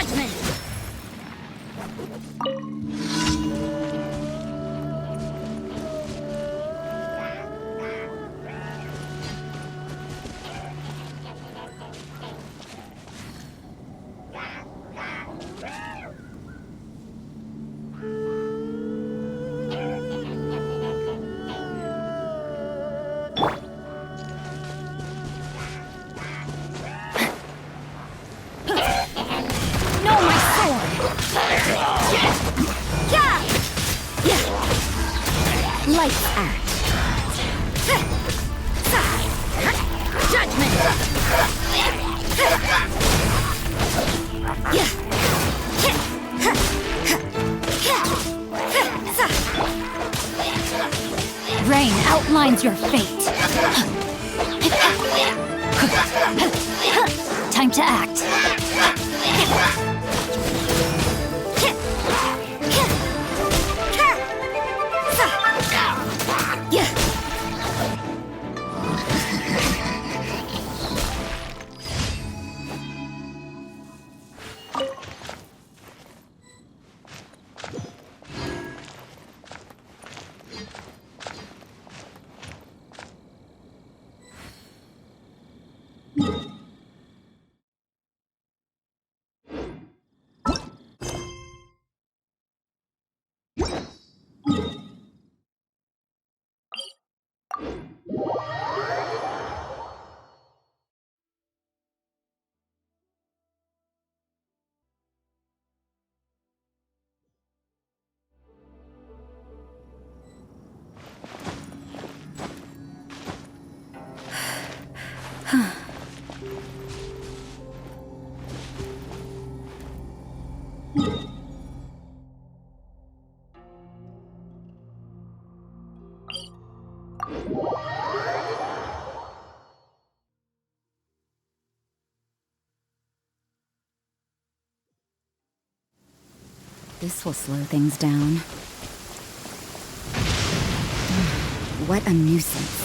Judgment! Lights out. Judgment! Rain outlines your fate. Time to act. This will slow things down. What a nuisance.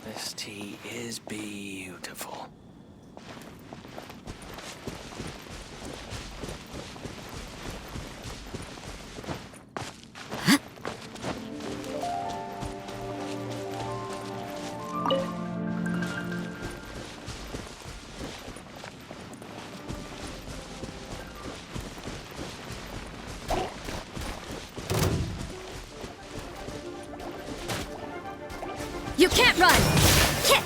This tea is beautiful. You can't run! Yeah!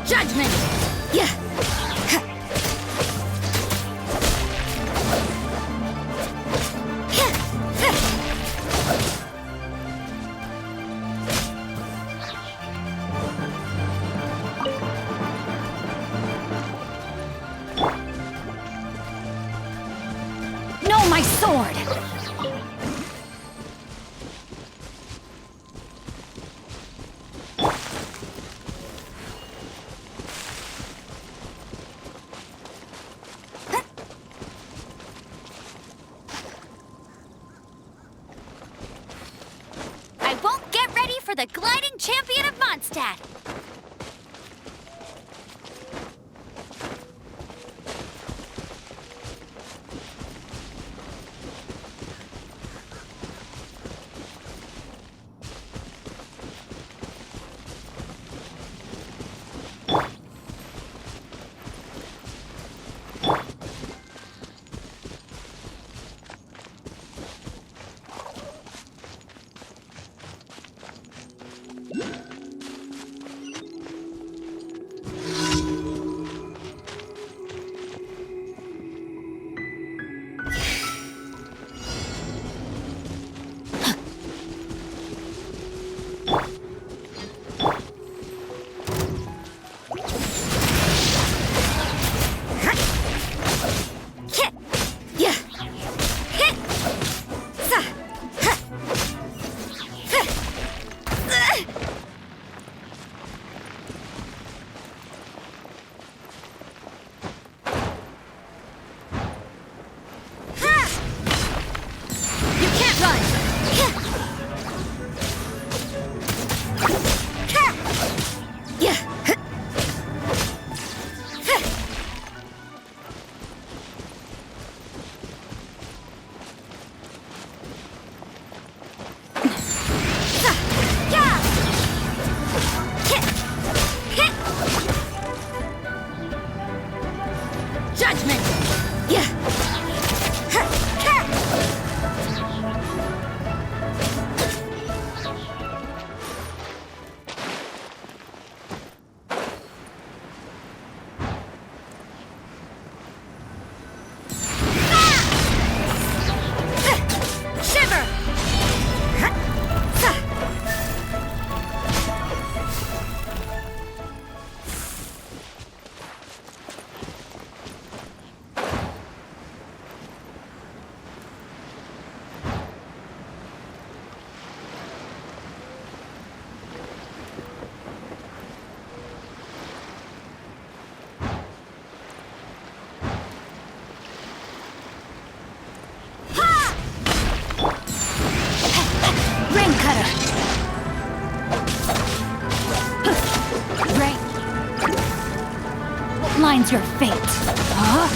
Judgment! Yeah! My sword! I won't get ready for the gliding champion of Mondstadt! You can't run! Yeah. Judgment! Yeah! Shiver! Rain cutter! Rain! What line's your fate? Huh?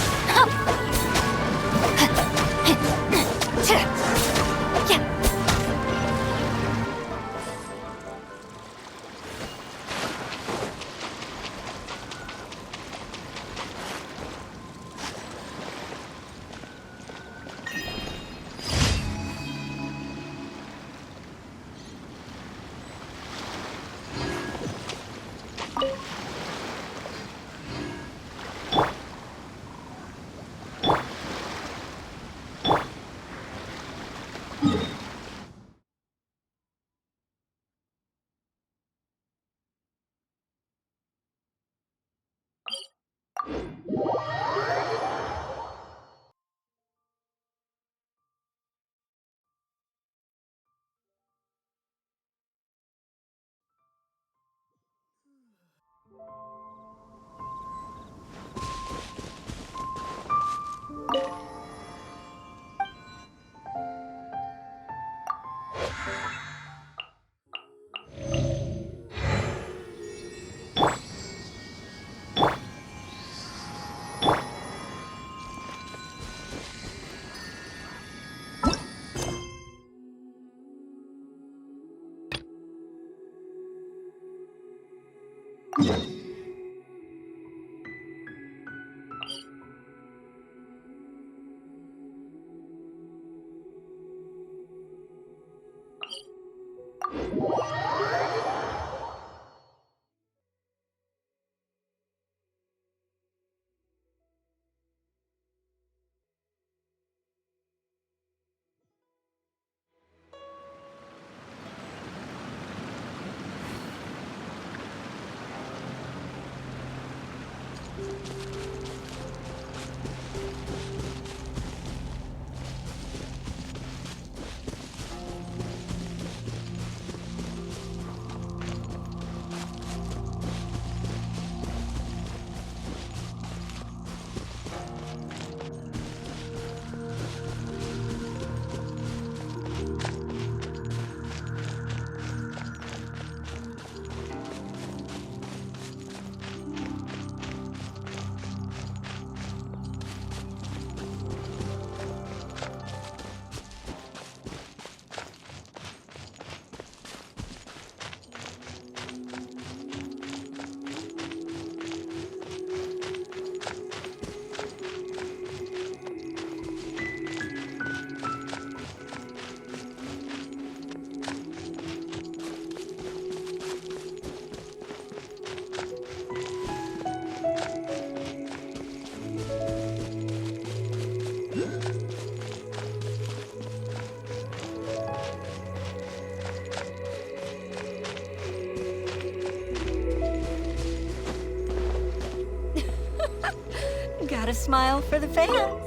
Got a smile for the fans.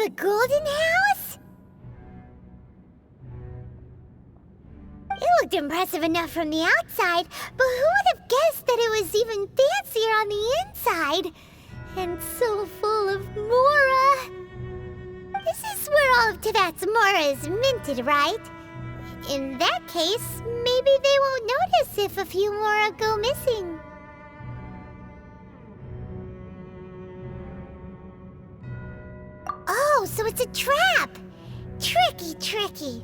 The Golden House? It looked impressive enough from the outside, but who would have guessed that it was even fancier on the inside? And so full of Mora. This is where all of Teyvat's Mora is minted, right? In that case, maybe they won't notice if a few Mora go missing. Oh, so it's a trap! Tricky, tricky.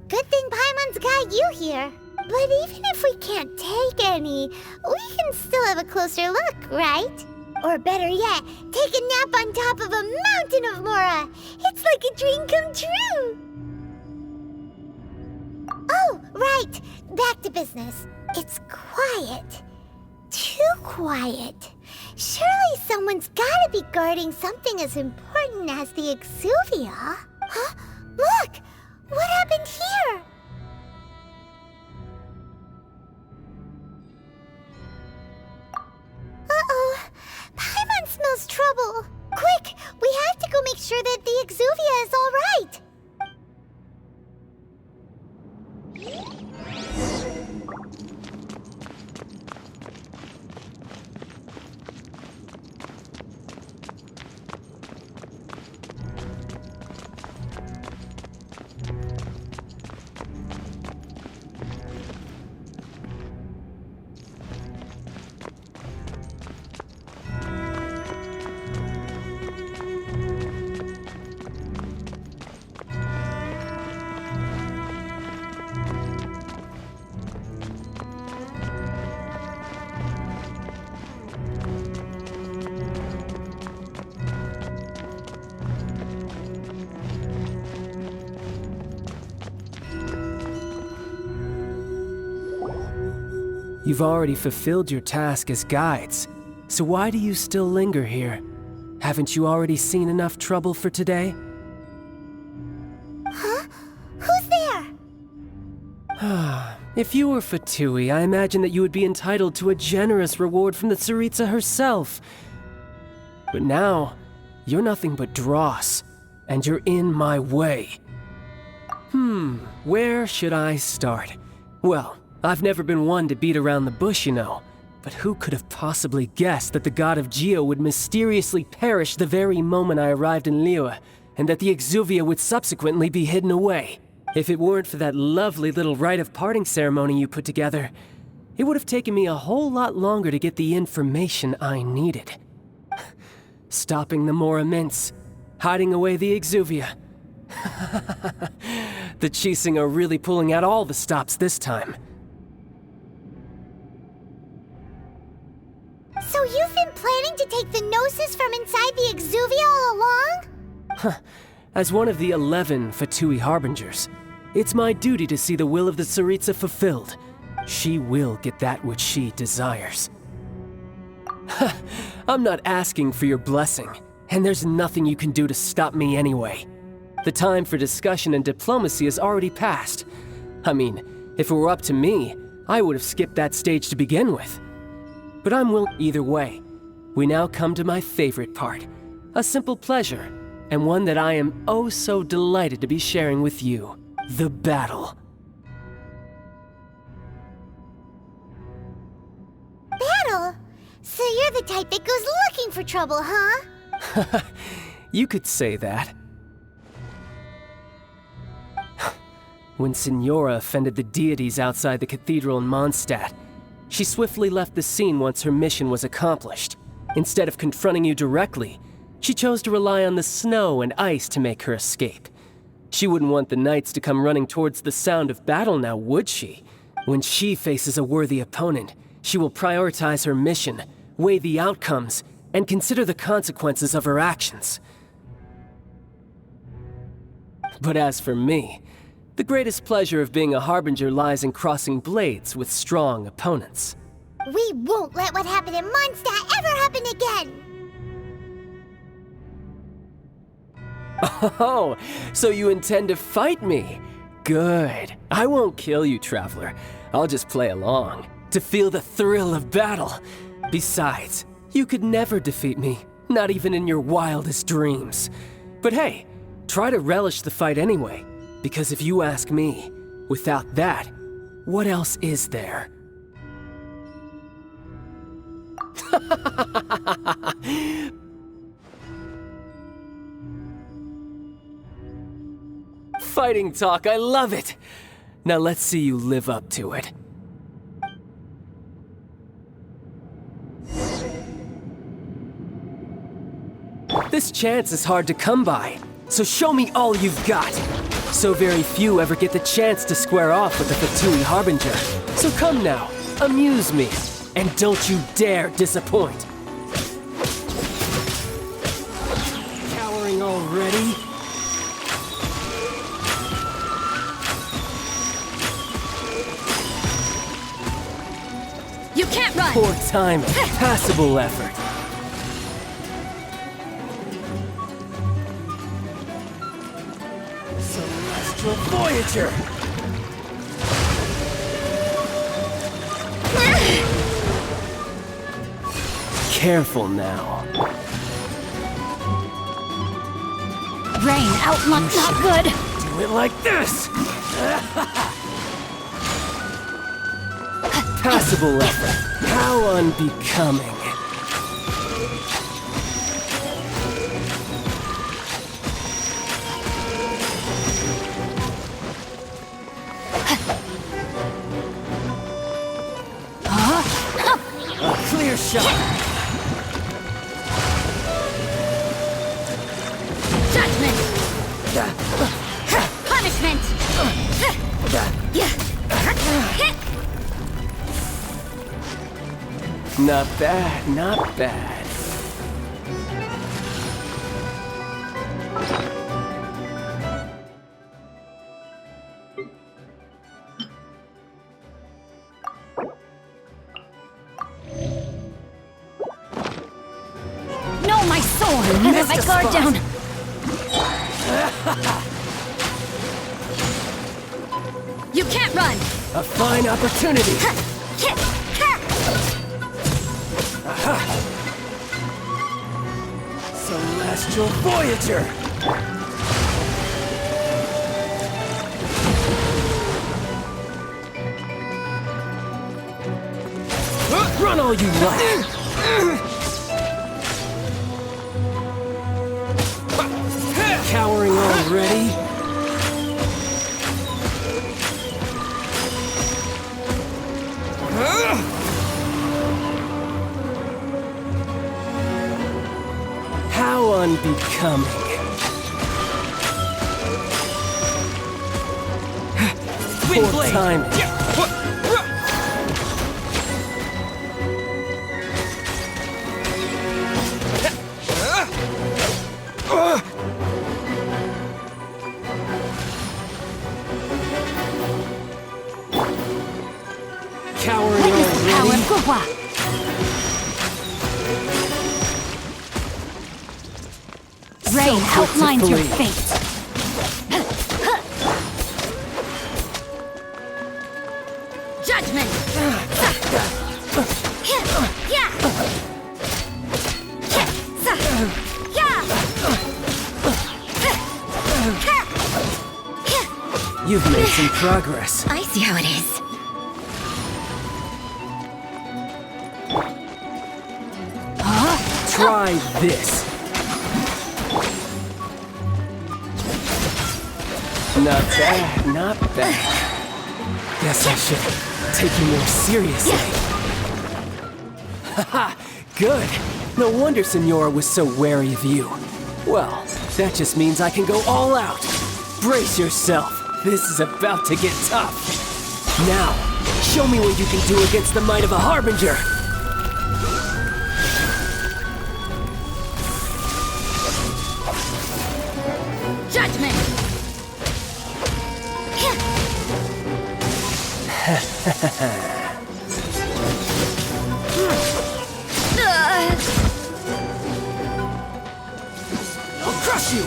Good thing Paimon's got you here. But even if we can't take any, we can still have a closer look, right? Or better yet, take a nap on top of a mountain of Mora. It's like a dream come true. Oh, right. Back to business. It's quiet. Too quiet. Surely someone's gotta be guarding something as important as the Exuvia. Huh? Look! What happened here? Uh-oh. Paimon smells trouble. Quick! We have to go make sure that the Exuvia is all right. You've already fulfilled your task as guides, so why do you still linger here? Haven't you already seen enough trouble for today? Huh? Who's there? If you were Fatui, I imagine that you would be entitled to a generous reward from the Tsaritsa herself. But now, you're nothing but dross, and you're in my way. Where should I start? Well, I've never been one to beat around the bush, you know. But who could have possibly guessed that the god of Geo would mysteriously perish the very moment I arrived in Liyue, and that the Exuvia would subsequently be hidden away? If it weren't for that lovely little rite of parting ceremony you put together, it would have taken me a whole lot longer to get the information I needed. Stopping the Mora mints, hiding away the Exuvia. The Qixing are really pulling out all the stops this time. So you've been planning to take the Gnosis from inside the Exuvia all along? As one of the 11 Fatui Harbingers, it's my duty to see the will of the Tsaritsa fulfilled. She will get that which she desires. I'm not asking for your blessing, and there's nothing you can do to stop me anyway. The time for discussion and diplomacy has already passed. I mean, if it were up to me, I would have skipped that stage to begin with. But I'm willing either way. We now come to my favorite part. A simple pleasure, and one that I am oh so delighted to be sharing with you. The battle. Battle? So you're the type that goes looking for trouble, huh? You could say that. When Signora offended the deities outside the cathedral in Mondstadt, she swiftly left the scene once her mission was accomplished. Instead of confronting you directly, she chose to rely on the snow and ice to make her escape. She wouldn't want the knights to come running towards the sound of battle now, would she? When she faces a worthy opponent, she will prioritize her mission, weigh the outcomes, and consider the consequences of her actions. But as for me, the greatest pleasure of being a Harbinger lies in crossing blades with strong opponents. We won't let what happened in Mondstadt ever happen again! Oh, so you intend to fight me? Good. I won't kill you, Traveler. I'll just play along, to feel the thrill of battle. Besides, you could never defeat me, not even in your wildest dreams. But hey, Try to relish the fight anyway, because if you ask me, without that, what else is there? Fighting talk, I love it! Now let's see you live up to it. This chance is hard to come by, so show me all you've got. So very few ever get the chance to square off with the Fatui Harbinger. So come now, amuse me, and don't you dare disappoint. Cowering already? You can't run! Poor timing, passable effort. Celestial Voyager! Careful now. Rain, outluck, not good. Do it like this! Passable effort. How unbecoming. A clear shot. Judgment! Punishment! Not bad, not bad. No, my sword! I let my missed a guard spot. down. You can't run! A fine opportunity. Celestial Voyager! Run all you like! Cowering already? How unbecoming. Poor timing. Cowering Witness the power already? of Guhua. Rain So quick to outlines your flee. fate. Judgment! You've made some progress. I see how it is. Try this. Not bad, not bad. Guess I should take you more seriously. Haha, good. No wonder Senora was so wary of you. Well, that just means I can go all out. Brace yourself. This is about to get tough. Now, show me what you can do against the might of a Harbinger. Judgment! I'll crush you!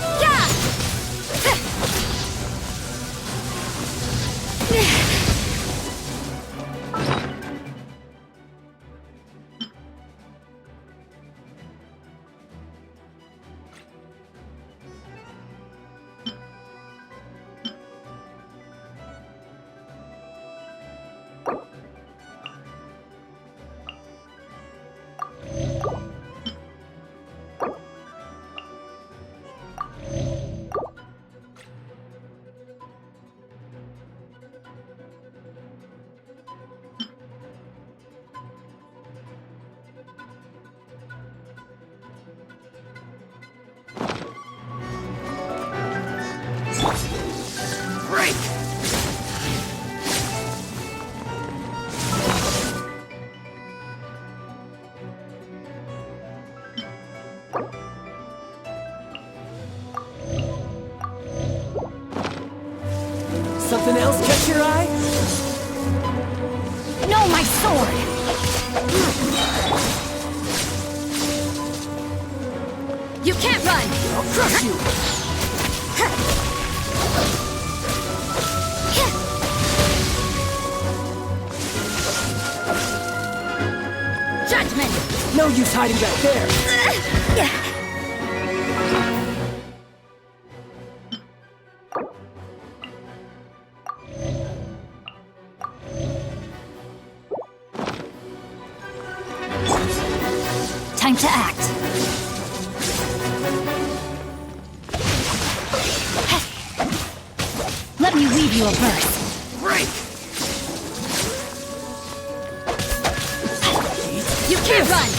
Something else catch your eye? No, my sword! You can't run! I'll crush you! Judgment! No use hiding back there! Time to act. Let me weave you a verse. Break! You can't run!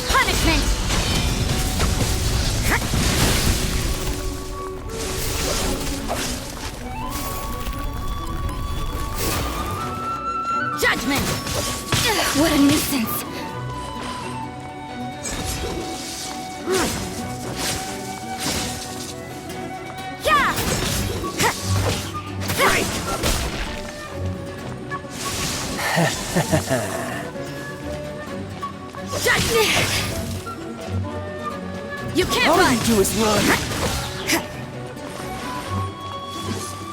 Punishment! Judgment! What a nuisance. Yeah! Break! Judgment! You can't All run! you do is run!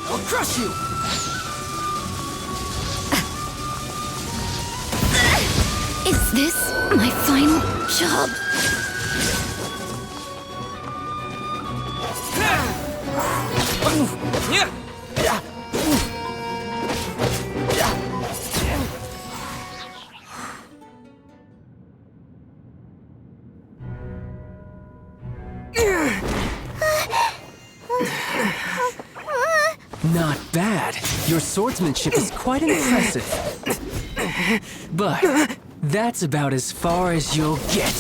I'll crush you! Is this my final job? Not bad. Your swordsmanship is quite impressive. But that's about as far as you'll get.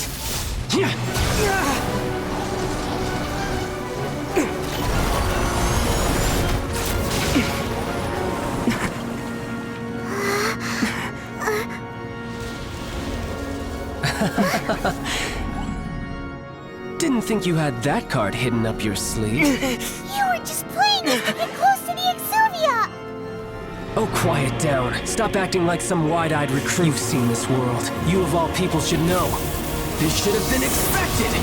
Didn't think you had that card hidden up your sleeve. You were just playing us to get close to the Exuvia! Oh, quiet down. Stop acting like some wide-eyed recruit. You've seen this world. You of all people should know. This should have been expected!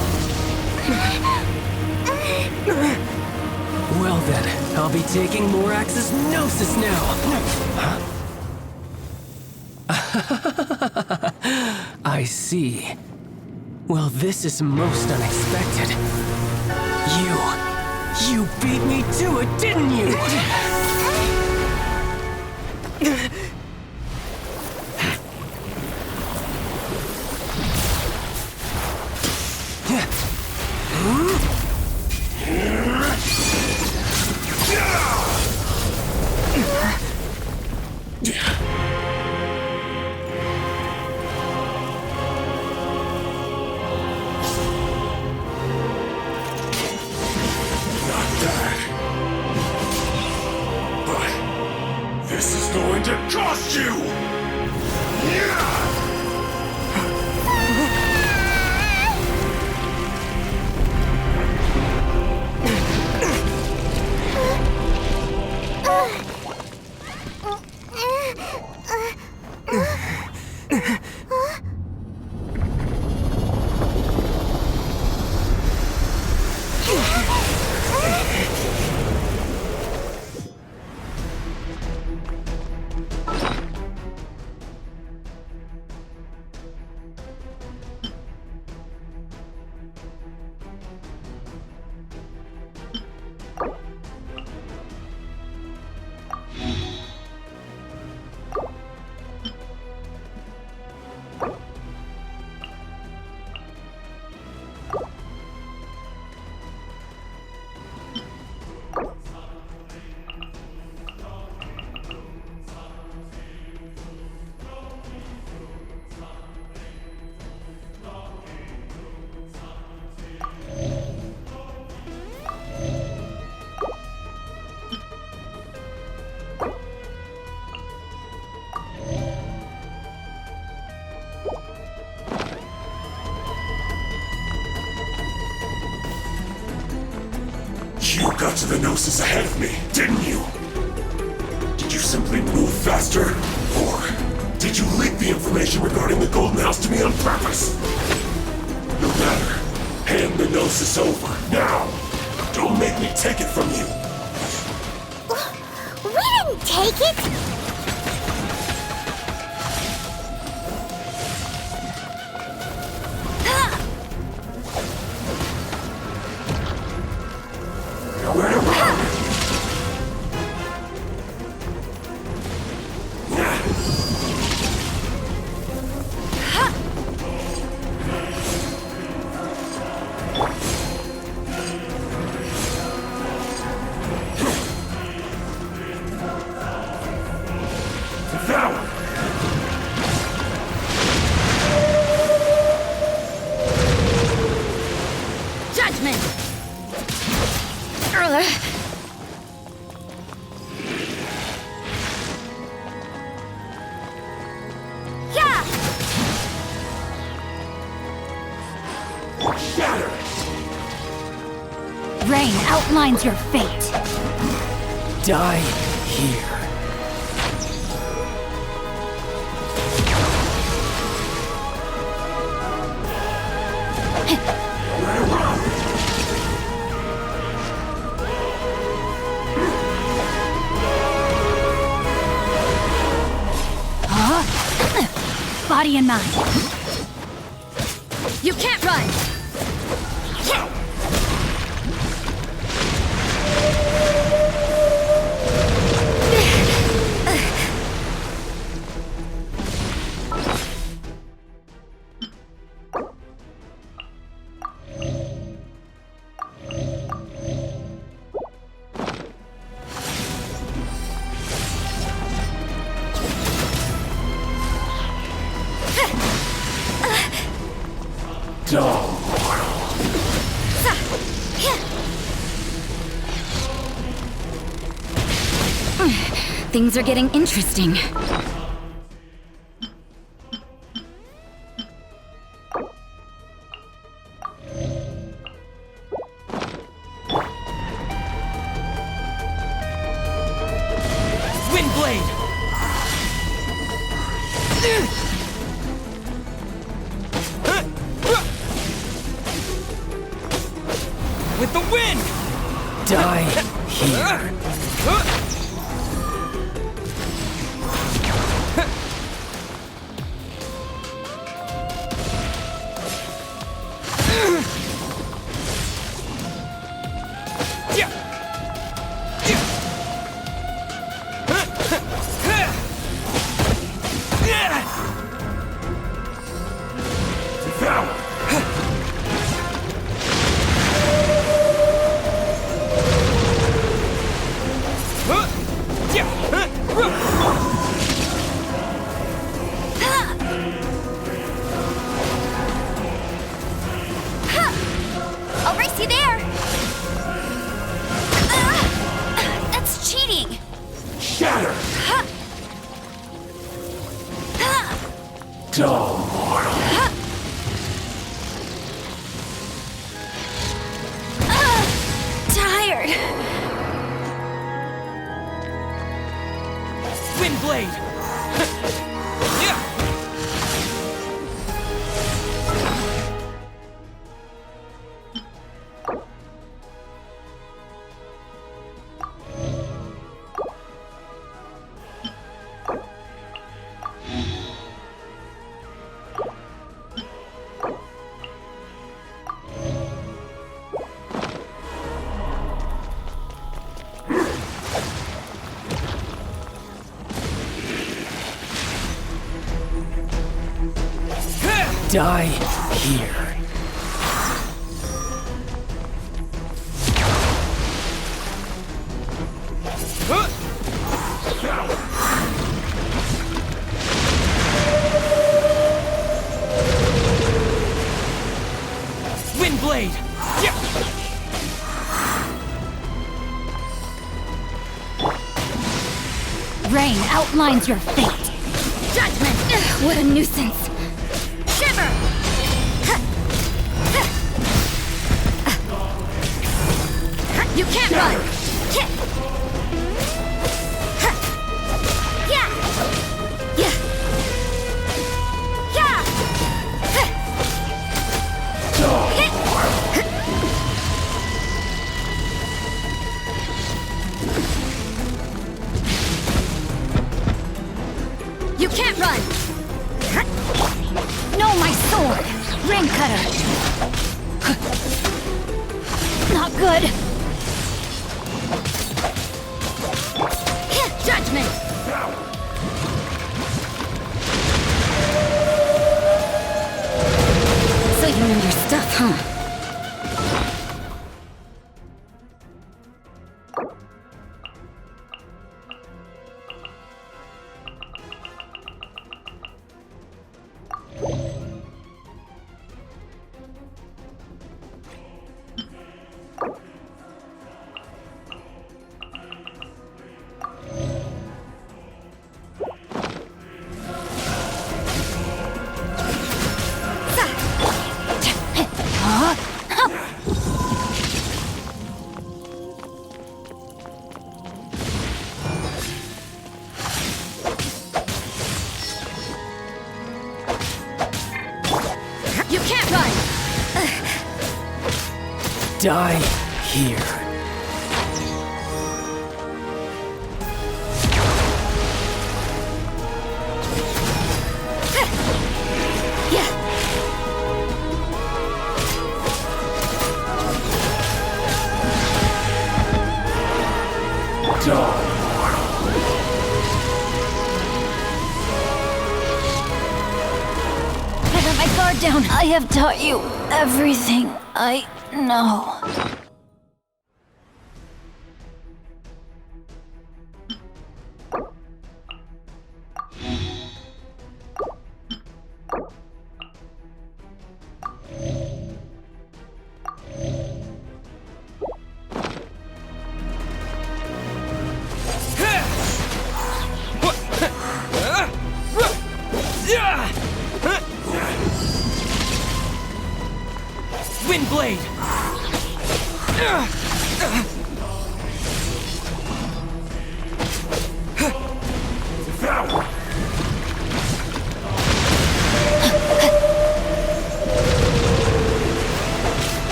Well then, I'll be taking Morax's Gnosis now! I see. Well, this is most unexpected. You beat me to it, didn't you? This is going to cost you! got to the Gnosis ahead of me, didn't you? Did you simply move faster? Or did you leak the information regarding the Golden House to me on purpose? No matter. Hand the Gnosis over, now! Don't make me take it from you! We didn't take it! Rain outlines your fate. Die here. Body and mind. You can't run! Things are getting interesting. Windblade! With the wind! Die here. I'll race you there! That's cheating! Shatter! Dull mortal! Tired! Windblade! Die here. Windblade! Rain outlines your fate. Judgment! What a nuisance. Shiver! You can't run! Kick! Huh. Yeah! Yeah! Yeah! Huh. Hit. You can't run! No, my sword! Ring cutter! Not good! Judgment! So you know your stuff, huh? You can't run! Die here. Yeah! I got my guard down. I have taught you everything I know. Wind blade! Yeah!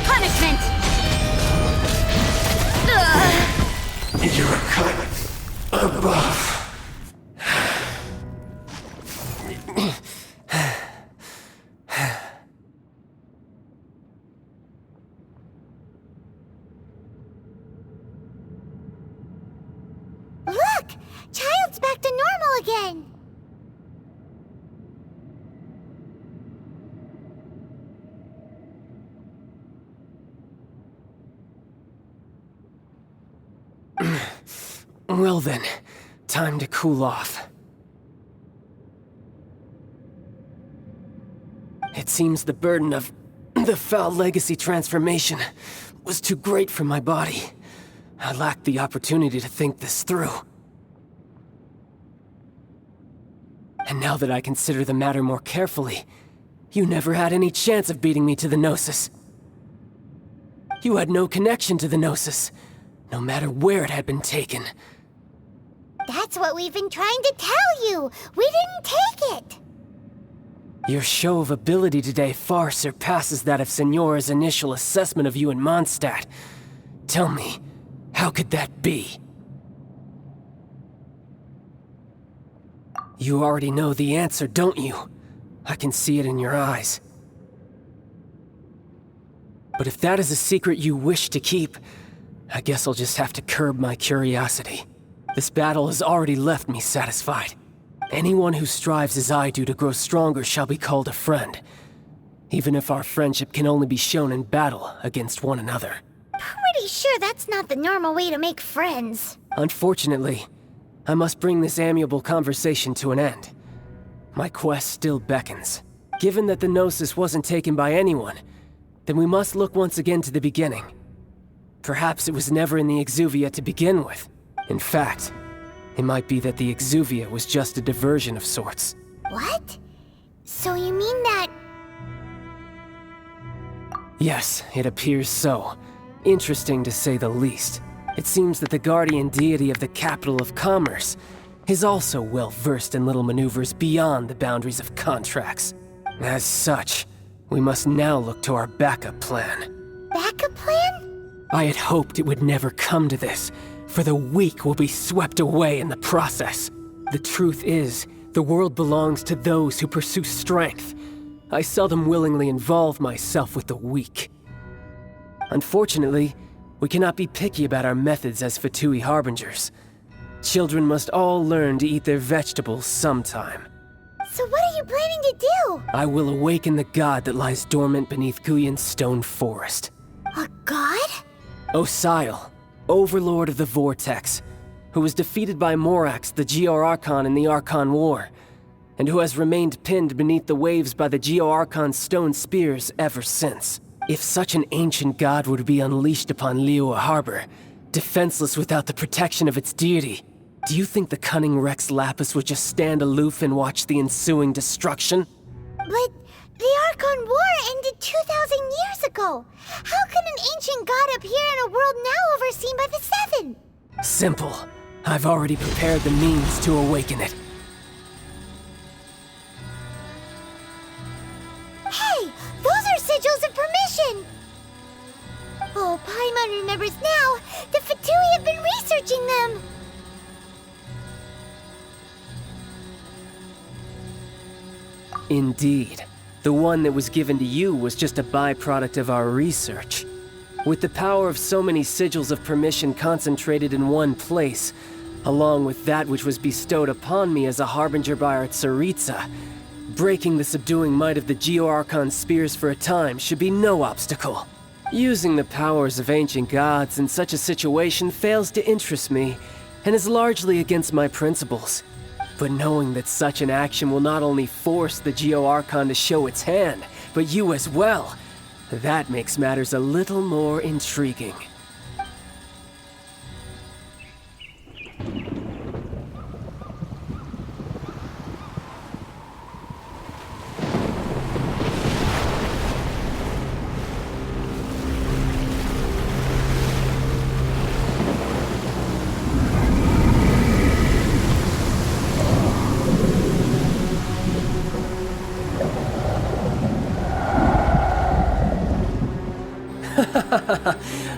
Punishment! You're a cut above. Look! Childe's back to normal again! Well then, time to cool off. It seems the burden of the foul legacy transformation was too great for my body. I lacked the opportunity to think this through. And now that I consider the matter more carefully, you never had any chance of beating me to the Gnosis. You had no connection to the Gnosis, no matter where it had been taken. That's what we've been trying to tell you! We didn't take it! Your show of ability today far surpasses that of Signora's initial assessment of you in Mondstadt. Tell me, how could that be? You already know the answer, don't you? I can see it in your eyes. But if that is a secret you wish to keep, I guess I'll just have to curb my curiosity. This battle has already left me satisfied. Anyone who strives as I do to grow stronger shall be called a friend, even if our friendship can only be shown in battle against one another. Pretty sure that's not the normal way to make friends. Unfortunately, I must bring this amiable conversation to an end. My quest still beckons. Given that the Gnosis wasn't taken by anyone, then we must look once again to the beginning. Perhaps it was never in the Exuvia to begin with. In fact, it might be that the Exuvia was just a diversion of sorts. What? So you mean that... Yes, it appears so. Interesting to say the least. It seems that the guardian deity of the capital of commerce is also well versed in little maneuvers beyond the boundaries of contracts. As such, we must now look to our backup plan. Backup plan? I had hoped it would never come to this, for the weak will be swept away in the process. The truth is, the world belongs to those who pursue strength. I seldom willingly involve myself with the weak. Unfortunately, we cannot be picky about our methods as Fatui harbingers. Children must all learn to eat their vegetables sometime. So what are you planning to do? I will awaken the god that lies dormant beneath Guyon's stone forest. A god? Osile, overlord of the Vortex, who was defeated by Morax, the Geo-Archon in the Archon War, and who has remained pinned beneath the waves by the Geo-Archon's stone spears ever since. If such an ancient god were to be unleashed upon Liyue Harbor, defenseless without the protection of its deity, do you think the cunning Rex Lapis would just stand aloof and watch the ensuing destruction? But the Archon War ended 2,000 years ago. How can an ancient god appear in a world now overseen by the Seven? Simple. I've already prepared the means to awaken it. Hey, those are sigils of permission! Oh, Paimon remembers now. The Fatui have been researching them. Indeed. The one that was given to you was just a byproduct of our research. With the power of so many sigils of permission concentrated in one place, along with that which was bestowed upon me as a harbinger by our Tsaritsa, breaking the subduing might of the Geo-Archon spears for a time should be no obstacle. Using the powers of ancient gods in such a situation fails to interest me, and is largely against my principles. But knowing that such an action will not only force the Geo-Archon to show its hand, but you as well, that makes matters a little more intriguing.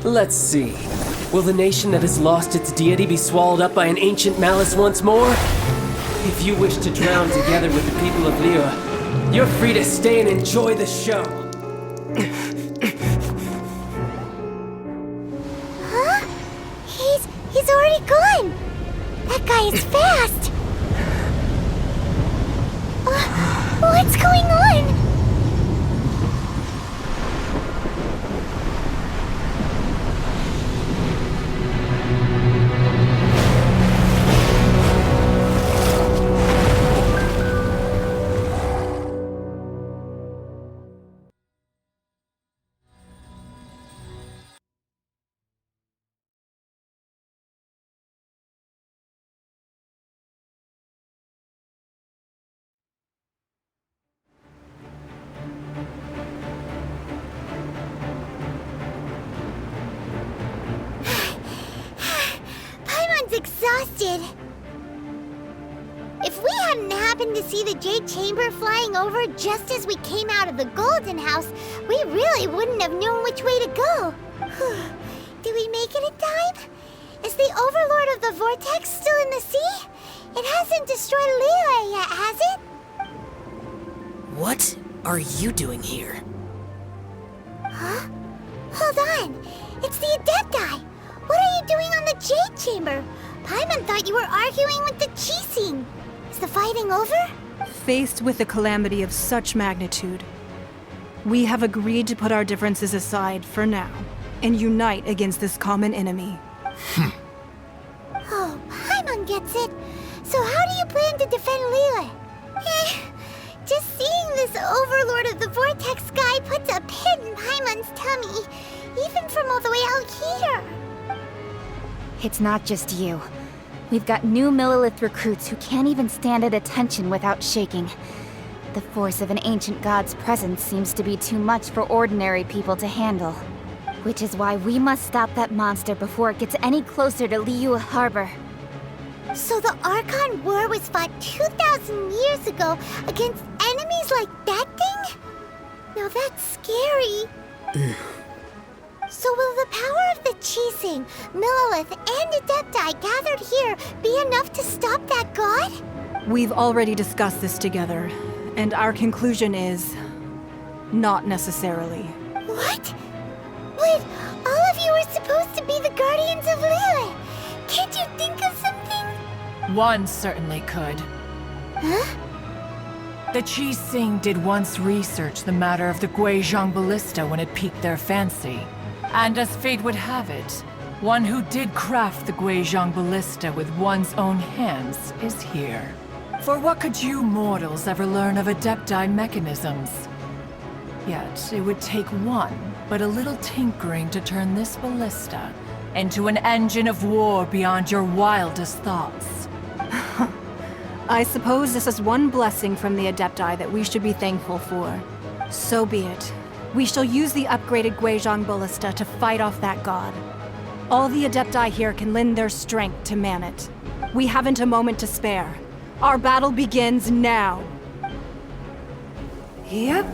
Let's see. Will the nation that has lost its deity be swallowed up by an ancient malice once more? If you wish to drown together with the people of Liyue, you're free to stay and enjoy the show. Huh? He's already gone. That guy is fast. What's going on? Exhausted. If we hadn't happened to see the Jade Chamber flying over just as we came out of the Golden House, we really wouldn't have known which way to go. Did we make it in time? Is the Overlord of the Vortex still in the sea? It hasn't destroyed Liyue yet, has it? What are you doing here? Huh? Hold on. It's the Adepti. What are you doing on the Jade Chamber? Paimon thought you were arguing with the Qixing. Is the fighting over? Faced with a calamity of such magnitude, we have agreed to put our differences aside for now and unite against this common enemy. Oh, Paimon gets it. So how do you plan to defend Liyue? Just seeing this Overlord of the Vortex guy puts a pit in Paimon's tummy, even from all the way out here. It's not just you. We've got new Millilith recruits who can't even stand at attention without shaking. The force of an ancient god's presence seems to be too much for ordinary people to handle. Which is why we must stop that monster before it gets any closer to Liyue Harbor. So the Archon War was fought 2,000 years ago against enemies like that thing? Now that's scary. So will the power of the Qixing, Millelith, and Adepti gathered here be enough to stop that god? We've already discussed this together, and our conclusion is... not necessarily. What? Wait, all of you are supposed to be the Guardians of Liyue. Can't you think of something? One certainly could. Huh? The Qixing did once research the matter of the Guizhong Ballista when it piqued their fancy. And as fate would have it, one who did craft the Guizhong Ballista with one's own hands is here. For what could you mortals ever learn of Adepti mechanisms? Yet, it would take one, but a little tinkering to turn this ballista into an engine of war beyond your wildest thoughts. I suppose this is one blessing from the Adepti that we should be thankful for. So be it. We shall use the upgraded Guizhong Ballista to fight off that god. All the Adepti here can lend their strength to man it. We haven't a moment to spare. Our battle begins now. Yep.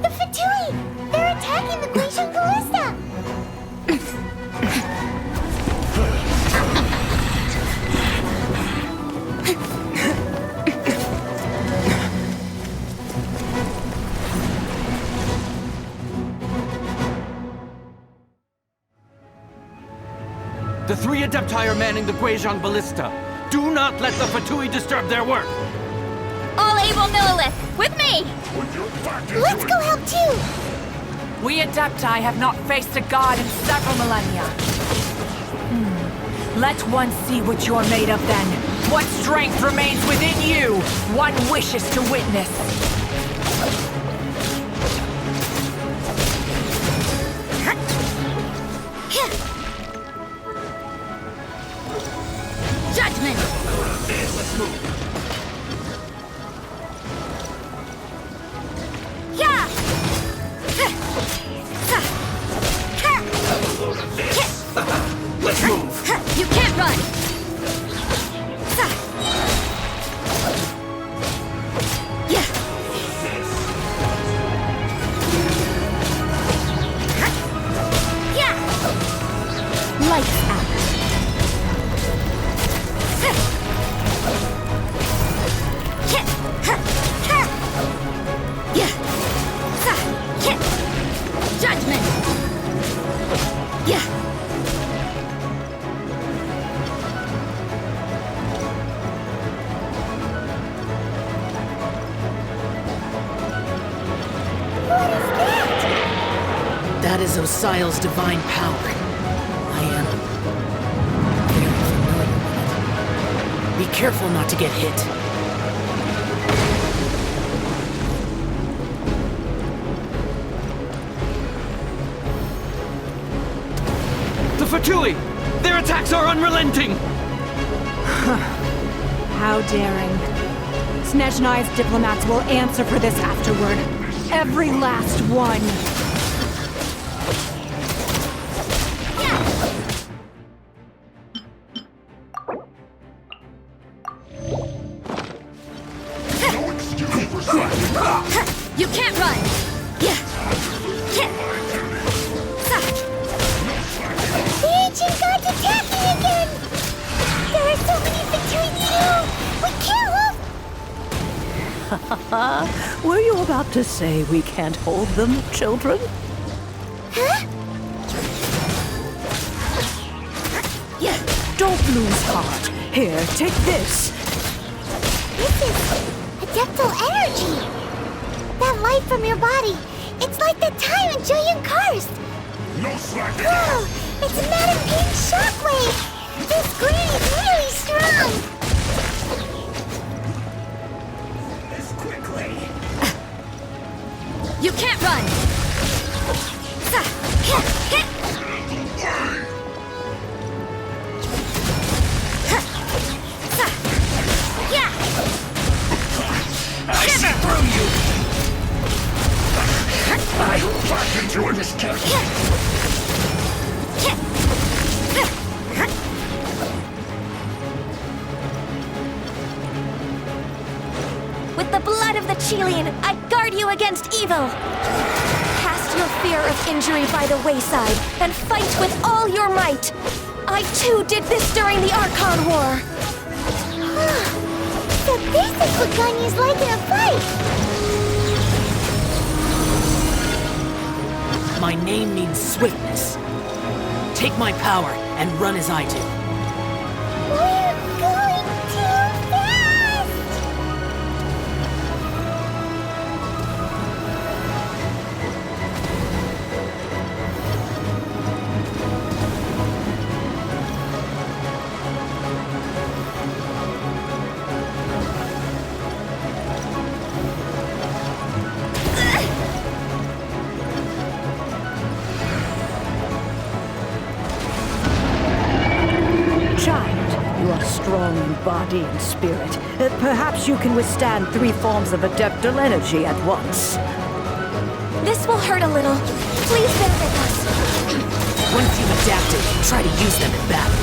The Fatui! They're attacking the Guizhong Ballista! The three Adepti are manning the Guizhong Ballista. Do not let the Fatui disturb their work! All able Millelith, with me! Let's go help too! We Adepti have not faced a god in several millennia. Let one see what you're made of then. What strength remains within you, one wishes to witness. Judgment! Let's move. Yeah! Let's move. You can't run! Yeah! Yeah! Lights out. Judgment! Yeah! That is Osial's divine power. I am very familiar with it. Be careful not to get hit. The Fatui! Their attacks are unrelenting! How daring. Snezhnai's diplomats will answer for this afterward. Every last one. No excuse for slacking. You can't run! Yeah! The ancient god's attacking again! There are so many Fatui too! Were you about to say we can't hold them, children? Huh? Yeah. Don't lose heart. Here, take this. This is adeptal energy. That light from your body. It's like the time in Julian Karst. No slacking! Whoa! It's Madame Ping's shockwave! This green is really strong! This quickly! You can't run! I see through you! I back into an escape! With the blood of the Chilean, I guard you against evil! Cast your fear of injury by the wayside, and fight with all your might! I too did this during the Archon War! So this is what Ganya's like in a fight! My name means swiftness. Take my power and run as I do. We're going too fast! Child, you are strong in body and spirit. Perhaps you can withstand 3 forms of adeptal energy at once. This will hurt a little. Please bear with us. Once you've adapted, try to use them in battle.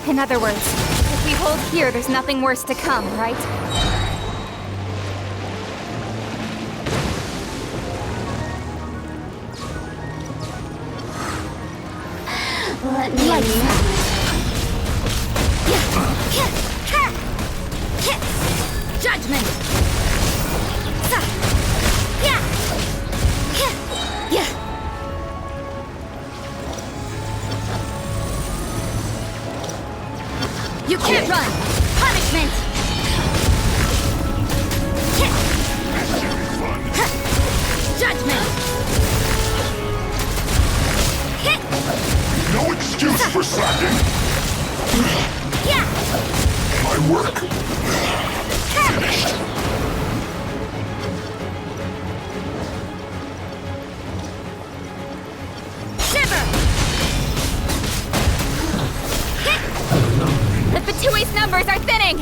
In other words, if we hold here, there's nothing worse to come, right? Let me Judgment! You can't run! Punishment! Judgment! No excuse for slacking! My work finished. The Fatui's numbers are thinning!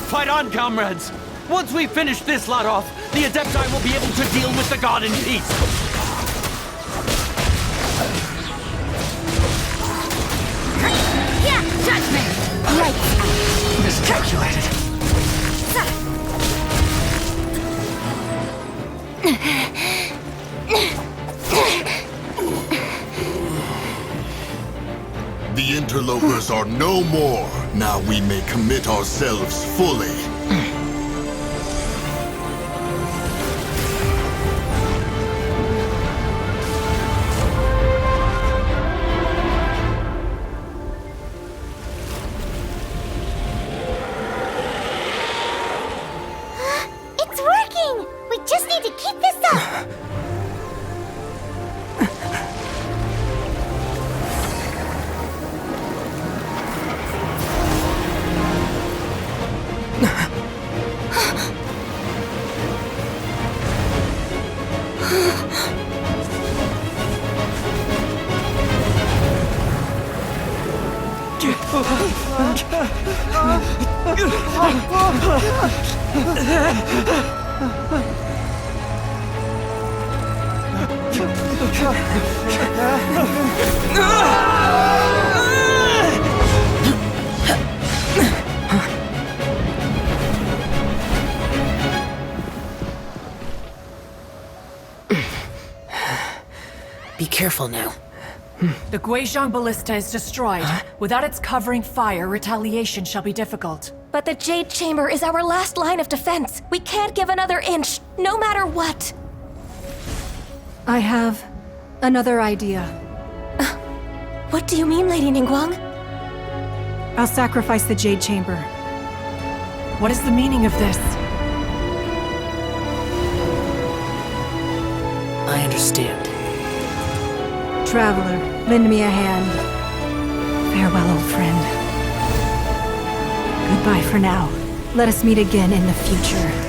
Fight on, comrades! Once we finish this lot off, the Adepti will be able to deal with the god in peace! Judgment! Lights out! Miscalculated. The interlopers are no more. Now we may commit ourselves fully. It's working! We just need to keep this up! Be careful now. The Guizhong Ballista is destroyed. Without its covering fire, retaliation shall be difficult. But the Jade Chamber is our last line of defense. We can't give another inch, no matter what. I have another idea. What do you mean, Lady Ningguang? I'll sacrifice the Jade Chamber. What is the meaning of this? I understand. Traveler, lend me a hand. Farewell, old friend. Goodbye for now. Let us meet again in the future.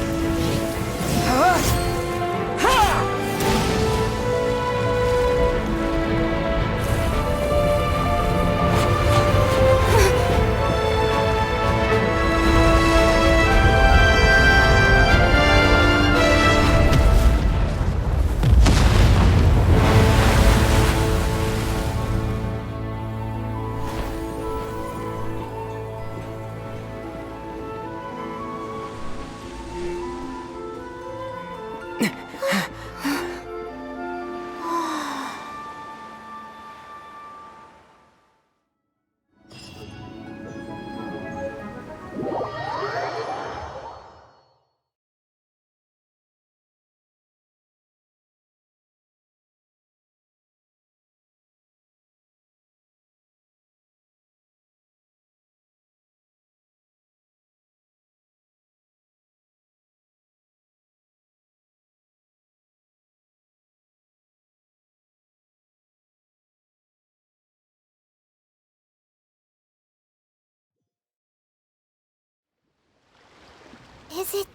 Is it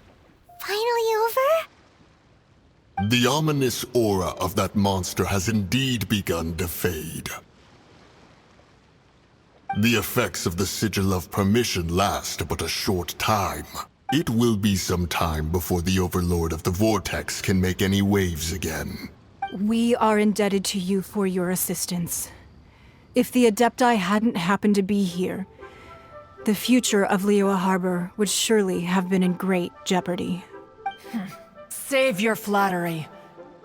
finally over? The ominous aura of that monster has indeed begun to fade. The effects of the Sigil of Permission last but a short time. It will be some time before the Overlord of the Vortex can make any waves again. We are indebted to you for your assistance. If the Adepti hadn't happened to be here, the future of Liyue Harbor would surely have been in great jeopardy. Save your flattery.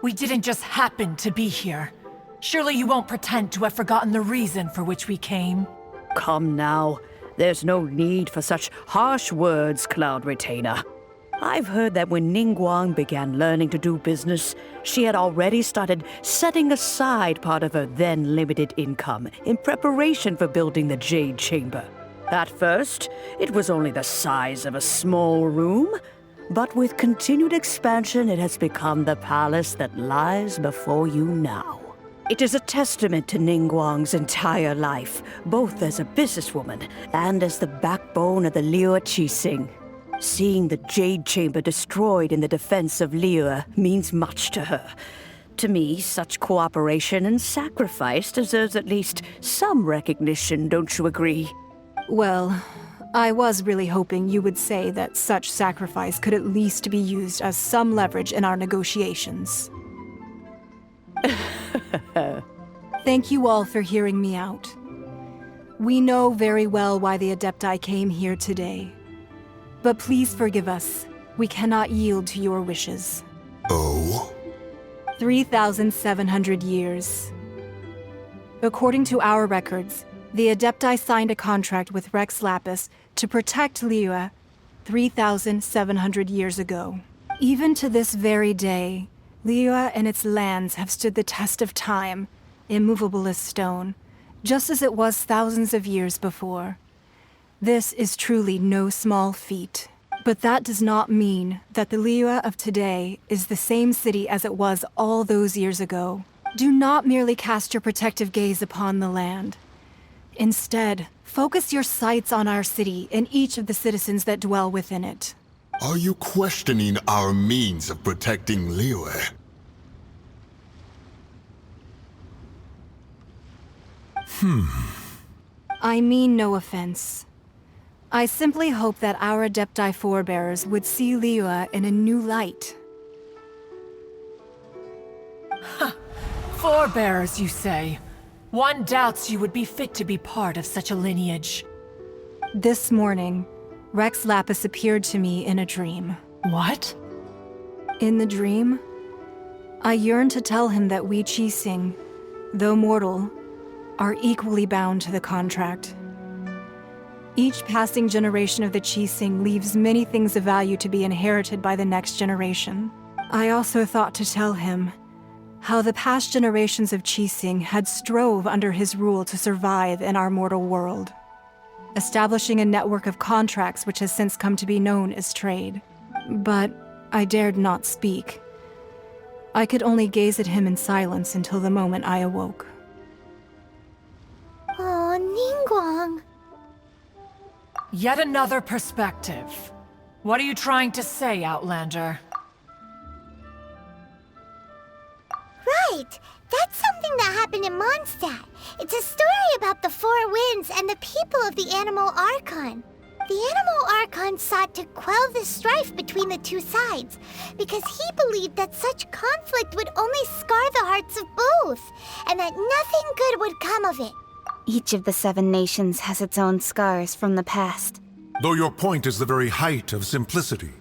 We didn't just happen to be here. Surely you won't pretend to have forgotten the reason for which we came. Come now. There's no need for such harsh words, Cloud Retainer. I've heard that when Ningguang began learning to do business, she had already started setting aside part of her then limited income in preparation for building the Jade Chamber. At first, it was only the size of a small room, but with continued expansion, it has become the palace that lies before you now. It is a testament to Ningguang's entire life, both as a businesswoman and as the backbone of the Liyue Qixing. Seeing the Jade Chamber destroyed in the defense of Liyue means much to her. To me, such cooperation and sacrifice deserves at least some recognition, don't you agree? Well, I was really hoping you would say that such sacrifice could at least be used as some leverage in our negotiations. Thank you all for hearing me out. We know very well why the Adepti came here today. But please forgive us. We cannot yield to your wishes. Oh? 3,700 years. According to our records, the Adepti signed a contract with Rex Lapis to protect Liyue 3,700 years ago. Even to this very day, Liyue and its lands have stood the test of time, immovable as stone, just as it was thousands of years before. This is truly no small feat. But that does not mean that the Liyue of today is the same city as it was all those years ago. Do not merely cast your protective gaze upon the land. Instead, focus your sights on our city and each of the citizens that dwell within it. Are you questioning our means of protecting Liyue? I mean no offense. I simply hope that our Adepti forebears would see Liyue in a new light. Forebears, you say? One doubts you would be fit to be part of such a lineage. This morning, Rex Lapis appeared to me in a dream. What? In the dream, I yearned to tell him that we Qixing, though mortal, are equally bound to the contract. Each passing generation of the Qixing leaves many things of value to be inherited by the next generation. I also thought to tell him how the past generations of Qixing had strove under his rule to survive in our mortal world, establishing a network of contracts which has since come to be known as trade. But I dared not speak. I could only gaze at him in silence until the moment I awoke. Oh, Ningguang. Yet another perspective. What are you trying to say, Outlander? Right! That's something that happened in Mondstadt. It's a story about the Four Winds and the people of the Animal Archon. The Animal Archon sought to quell the strife between the two sides, because he believed that such conflict would only scar the hearts of both, and that nothing good would come of it. Each of the 7 nations has its own scars from the past. Though your point is the very height of simplicity.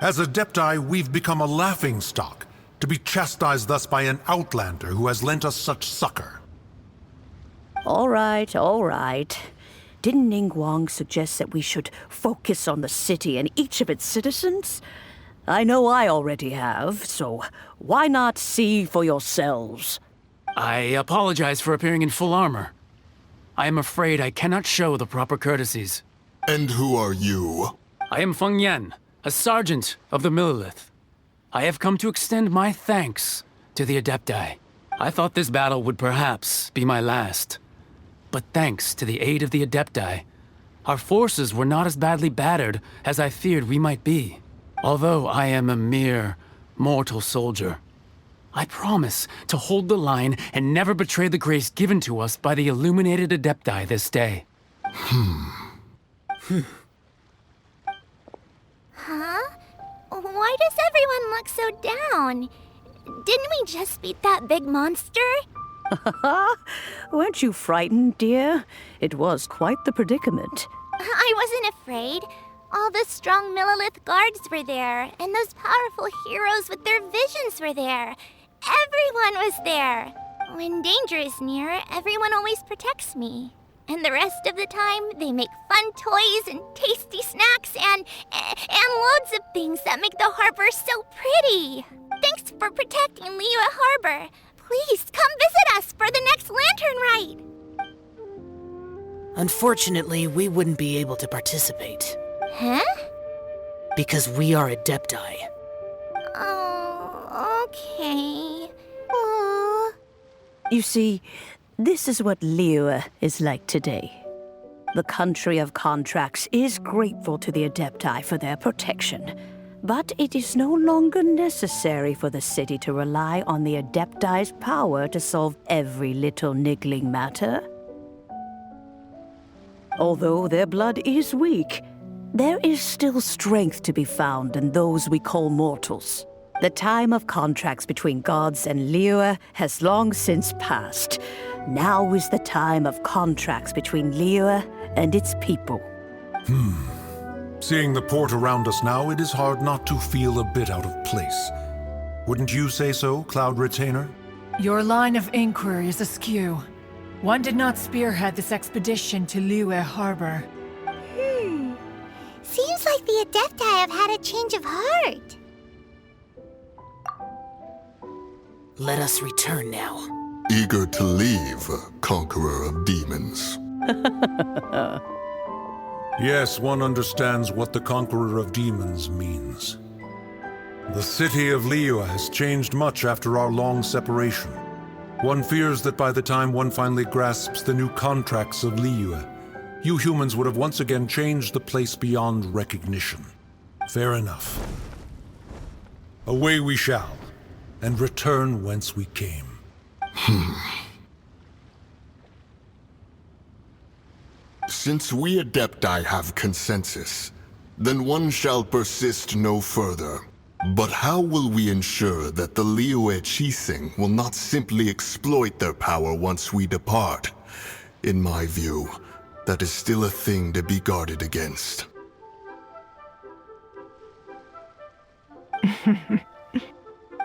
As Adepti, we've become a laughingstock, to be chastised thus by an outlander who has lent us such succor. All right, all right. Didn't Ningguang suggest that we should focus on the city and each of its citizens? I know I already have, so why not see for yourselves? I apologize for appearing in full armor. I am afraid I cannot show the proper courtesies. And who are you? I am Feng Yan, a sergeant of the Millelith. I have come to extend my thanks to the Adepti. I thought this battle would perhaps be my last. But thanks to the aid of the Adepti, our forces were not as badly battered as I feared we might be. Although I am a mere mortal soldier, I promise to hold the line and never betray the grace given to us by the illuminated Adepti this day. Huh? Why does everyone look so down? Didn't we just beat that big monster? Weren't you frightened, dear? It was quite the predicament. I wasn't afraid. All the strong Millelith guards were there, and those powerful heroes with their visions were there. Everyone was there. When danger is near, everyone always protects me. And the rest of the time, they make fun toys and tasty snacks and loads of things that make the harbor so pretty. Thanks for protecting Liyue Harbor. Please come visit us for the next lantern ride. Unfortunately, we wouldn't be able to participate. Huh? Because we are Adepti. Oh, okay. Aww. You see, this is what Liyue is like today. The country of contracts is grateful to the Adepti for their protection, but it is no longer necessary for the city to rely on the Adepti's power to solve every little niggling matter. Although their blood is weak, there is still strength to be found in those we call mortals. The time of contracts between gods and Liyue has long since passed. Now is the time of contracts between Liyue and its people. Seeing the port around us now, it is hard not to feel a bit out of place. Wouldn't you say so, Cloud Retainer? Your line of inquiry is askew. One did not spearhead this expedition to Liyue Harbor. Seems like the Adepti have had a change of heart. Let us return now. Eager to leave, conqueror of demons. Yes, one understands what the Conqueror of Demons means. The city of Liyue has changed much after our long separation. One fears that by the time one finally grasps the new contracts of Liyue, you humans would have once again changed the place beyond recognition. Fair enough. Away we shall, and return whence we came. Since we Adepti have consensus, then one shall persist no further. But how will we ensure that the Liyue Qixing will not simply exploit their power once we depart? In my view, that is still a thing to be guarded against.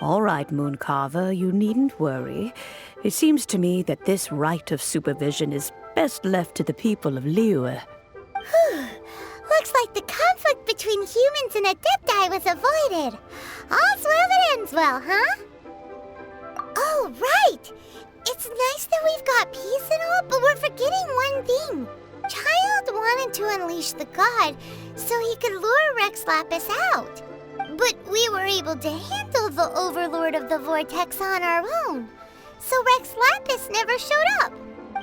All right, Mooncarver, you needn't worry. It seems to me that this right of supervision is best left to the people of Liyue. Looks like the conflict between humans and Adepti was avoided. All's well that ends well, huh? Oh, right! It's nice that we've got peace and all, but we're forgetting one thing. Childe wanted to unleash the god so he could lure Rex Lapis out. But we were able to handle the Overlord of the Vortex on our own. So Rex Lapis never showed up.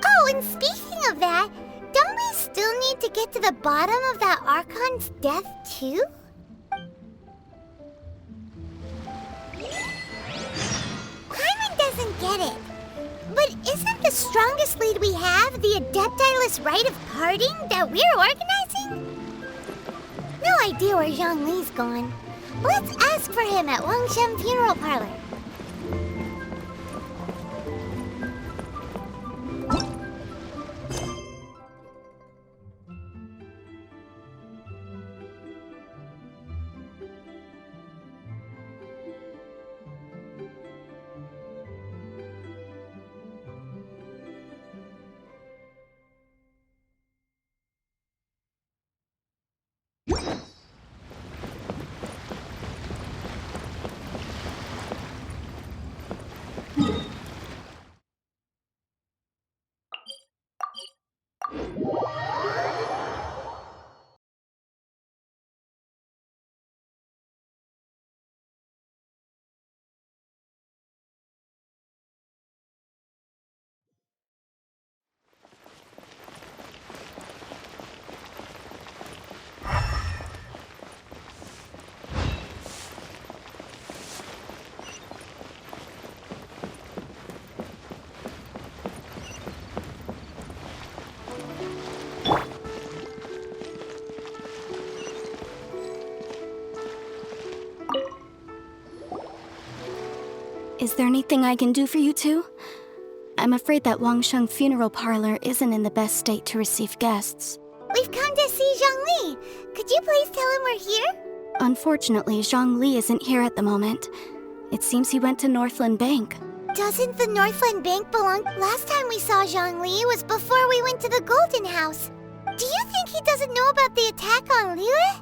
Oh, and speaking of that, don't we still need to get to the bottom of that Archon's death, too? Paimon doesn't get it. But isn't the strongest lead we have the Adepti-less rite of parting that we're organizing? No idea where Zhongli's gone. Let's ask for him at Wangshen Funeral Parlor. Is there anything I can do for you two? I'm afraid that Wangshen Funeral Parlor isn't in the best state to receive guests. We've come to see Zhongli. Could you please tell him we're here? Unfortunately, Zhongli isn't here at the moment. It seems he went to Northland Bank. Doesn't the Northland Bank belong? Last time we saw Zhongli was before we went to the Golden House. Do you think he doesn't know about the attack on Liyue?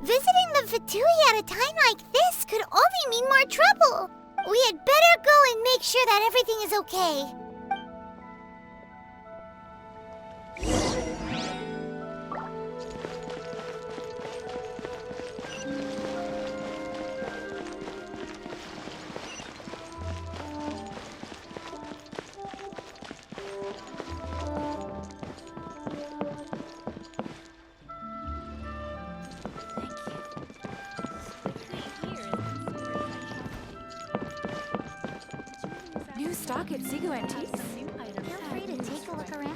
Visiting the Fatui at a time like this could only mean more trouble. We had better go and make sure that everything is okay. New stock at Sigu Antiques? Feel free to take a look around.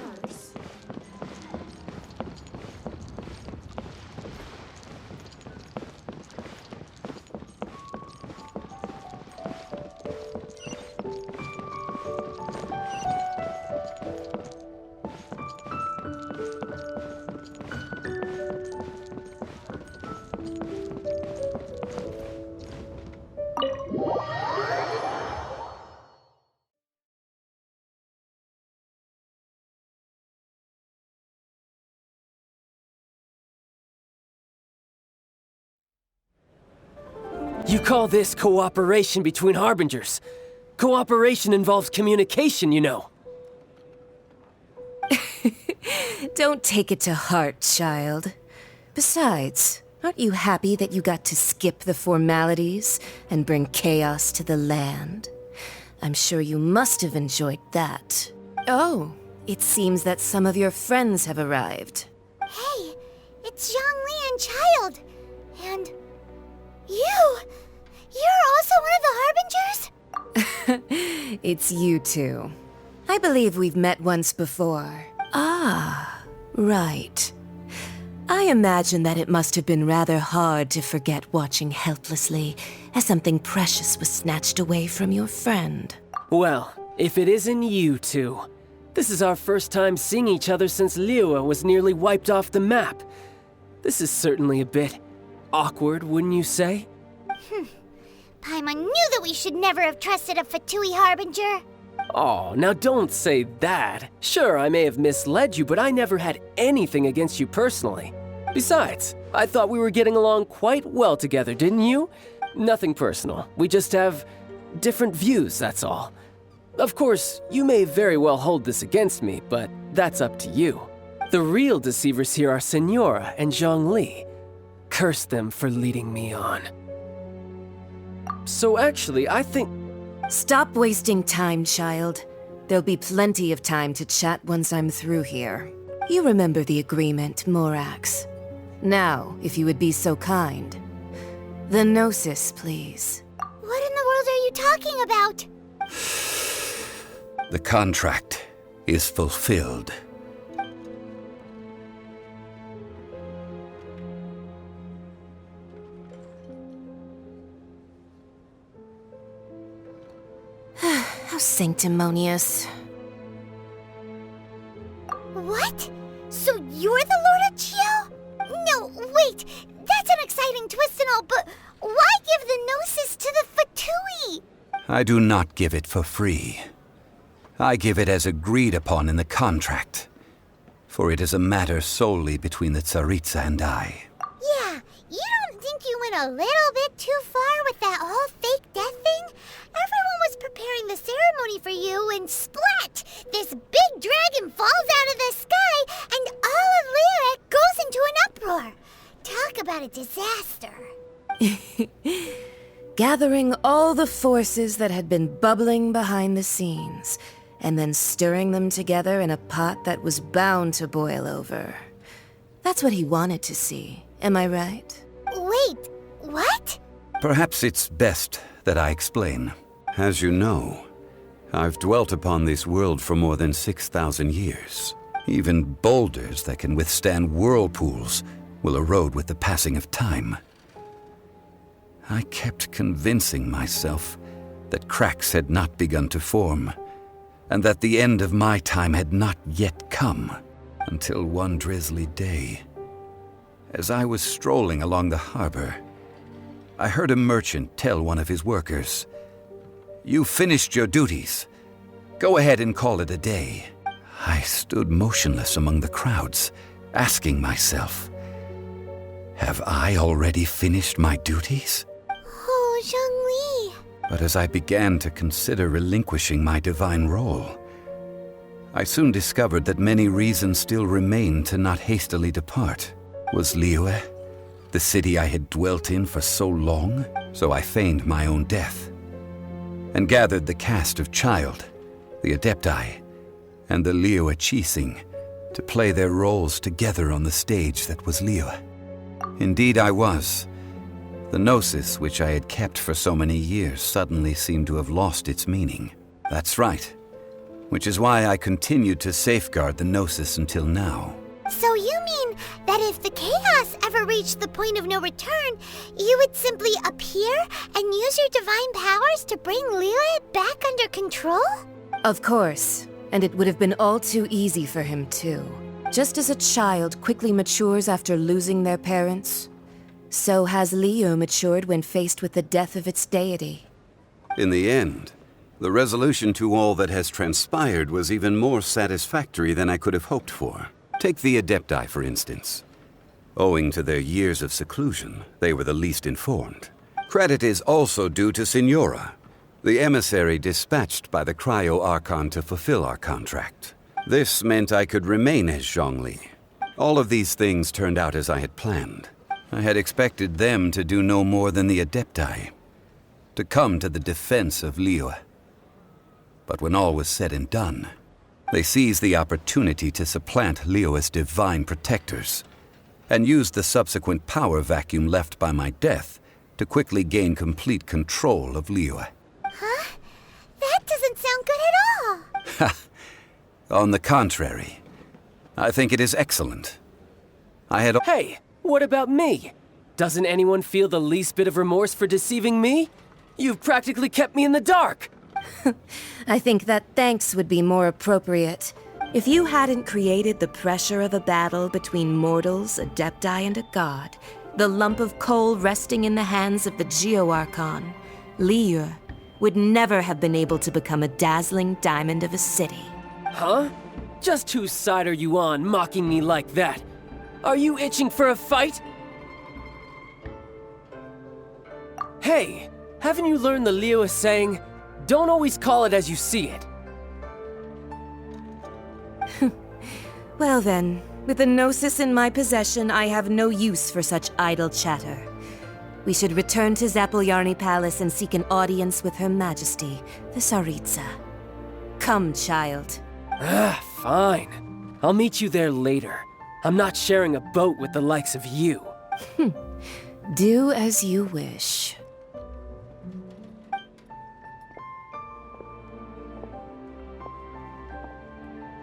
You call this cooperation between Harbingers? Cooperation involves communication, you know. Don't take it to heart, child. Besides, aren't you happy that you got to skip the formalities and bring chaos to the land? I'm sure you must have enjoyed that. Oh, it seems that some of your friends have arrived. Hey, it's Zhongli and Childe. And you! You're also one of the Harbingers? It's you two. I believe we've met once before. Ah, Right. I imagine that it must have been rather hard to forget watching helplessly as something precious was snatched away from your friend. Well, if it isn't you two. This is our first time seeing each other since Liyue was nearly wiped off the map. This is certainly a bit awkward, wouldn't you say? Paimon knew that we should never have trusted a Fatui Harbinger. Oh, now don't say that. Sure, I may have misled you, but I never had anything against you personally. Besides, I thought we were getting along quite well together, didn't you? Nothing personal. We just have different views, that's all. Of course, you may very well hold this against me, but that's up to you. The real deceivers here are Senora and Zhongli. Curse them for leading me on. So actually, I think... Stop wasting time, child. There'll be plenty of time to chat once I'm through here. You remember the agreement, Morax. Now, if you would be so kind. The Gnosis, please. What in the world are you talking about? The contract is fulfilled. How sanctimonious. What? So you're the Lord of Chio? No, wait. That's an exciting twist and all, but why give the Gnosis to the Fatui? I do not give it for free. I give it as agreed upon in the contract, for it is a matter solely between the Tsaritsa and I. Yeah, you don't think you went a little bit too far with that whole fake death thing? Everyone was preparing the ceremony for you, and splat! This big dragon falls out of the sky, and all of Liyue goes into an uproar. Talk about a disaster. Gathering all the forces that had been bubbling behind the scenes, and then stirring them together in a pot that was bound to boil over. That's what he wanted to see, am I right? Wait, what? Perhaps it's best that I explain. As you know, I've dwelt upon this world for more than 6,000 years. Even boulders that can withstand whirlpools will erode with the passing of time. I kept convincing myself that cracks had not begun to form, and that the end of my time had not yet come, until one drizzly day. As I was strolling along the harbor, I heard a merchant tell one of his workers, "You finished your duties. Go ahead and call it a day." I stood motionless among the crowds, asking myself, have I already finished my duties? Oh, Zhongli. But as I began to consider relinquishing my divine role, I soon discovered that many reasons still remained to not hastily depart. Was Liyue the city I had dwelt in for so long? So I feigned my own death, and gathered the cast of Childe, the Adepti, and the Liyue Qixing to play their roles together on the stage that was Liyue. Indeed I was. The Gnosis, which I had kept for so many years, suddenly seemed to have lost its meaning. That's right. Which is why I continued to safeguard the Gnosis until now. So you mean that if the chaos ever reached the point of no return, you would simply appear and use your divine powers to bring Liyue back under control? Of course, and it would have been all too easy for him too. Just as a child quickly matures after losing their parents, so has Liyue matured when faced with the death of its deity. In the end, the resolution to all that has transpired was even more satisfactory than I could have hoped for. Take the Adepti, for instance. Owing to their years of seclusion, they were the least informed. Credit is also due to Senora, the emissary dispatched by the Cryo-Archon to fulfill our contract. This meant I could remain as Zhongli. All of these things turned out as I had planned. I had expected them to do no more than the Adepti, to come to the defense of Liyue. But when all was said and done, they seized the opportunity to supplant Liyue's divine protectors, and used the subsequent power vacuum left by my death to quickly gain complete control of Liyue. Huh? That doesn't sound good at all. On the contrary, I think it is excellent. Hey, what about me? Doesn't anyone feel the least bit of remorse for deceiving me? You've practically kept me in the dark! I think that thanks would be more appropriate. If you hadn't created the pressure of a battle between mortals, adepti, and a god, the lump of coal resting in the hands of the Geo-Archon, Liyue, would never have been able to become a dazzling diamond of a city. Huh? Just whose side are you on, mocking me like that? Are you itching for a fight? Hey, haven't you learned the Liyue saying, don't always call it as you see it? Well then, with the Gnosis in my possession, I have no use for such idle chatter. We should return to Zapoljarny Palace and seek an audience with Her Majesty, the Tsaritsa. Come, child. Fine. I'll meet you there later. I'm not sharing a boat with the likes of you. Do as you wish.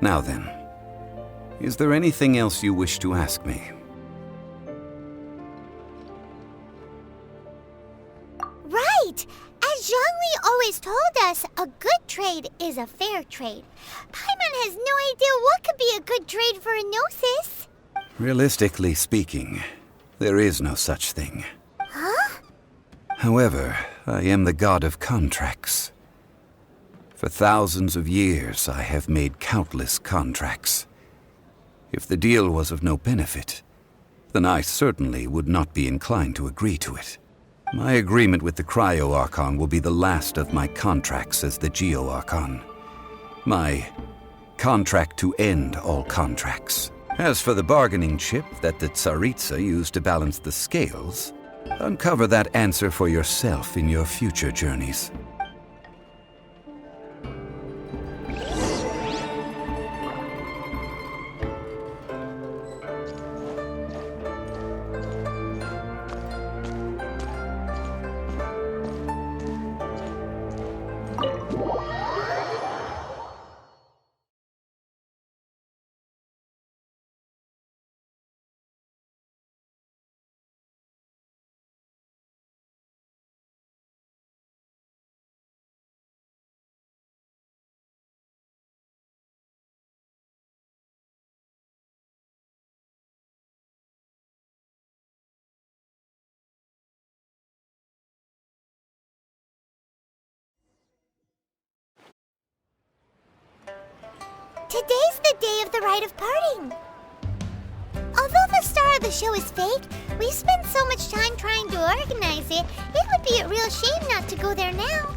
Now then, is there anything else you wish to ask me? Right! As Zhongli always told us, a good trade is a fair trade. Paimon has no idea what could be a good trade for a Gnosis. Realistically speaking, there is no such thing. Huh? However, I am the god of contracts. For thousands of years, I have made countless contracts. If the deal was of no benefit, then I certainly would not be inclined to agree to it. My agreement with the Cryo-Archon will be the last of my contracts as the Geo-Archon. My contract to end all contracts. As for the bargaining chip that the Tsaritsa used to balance the scales, uncover that answer for yourself in your future journeys. Today's the day of the rite of parting. Although the star of the show is fake, we spent so much time trying to organize it, it would be a real shame not to go there now.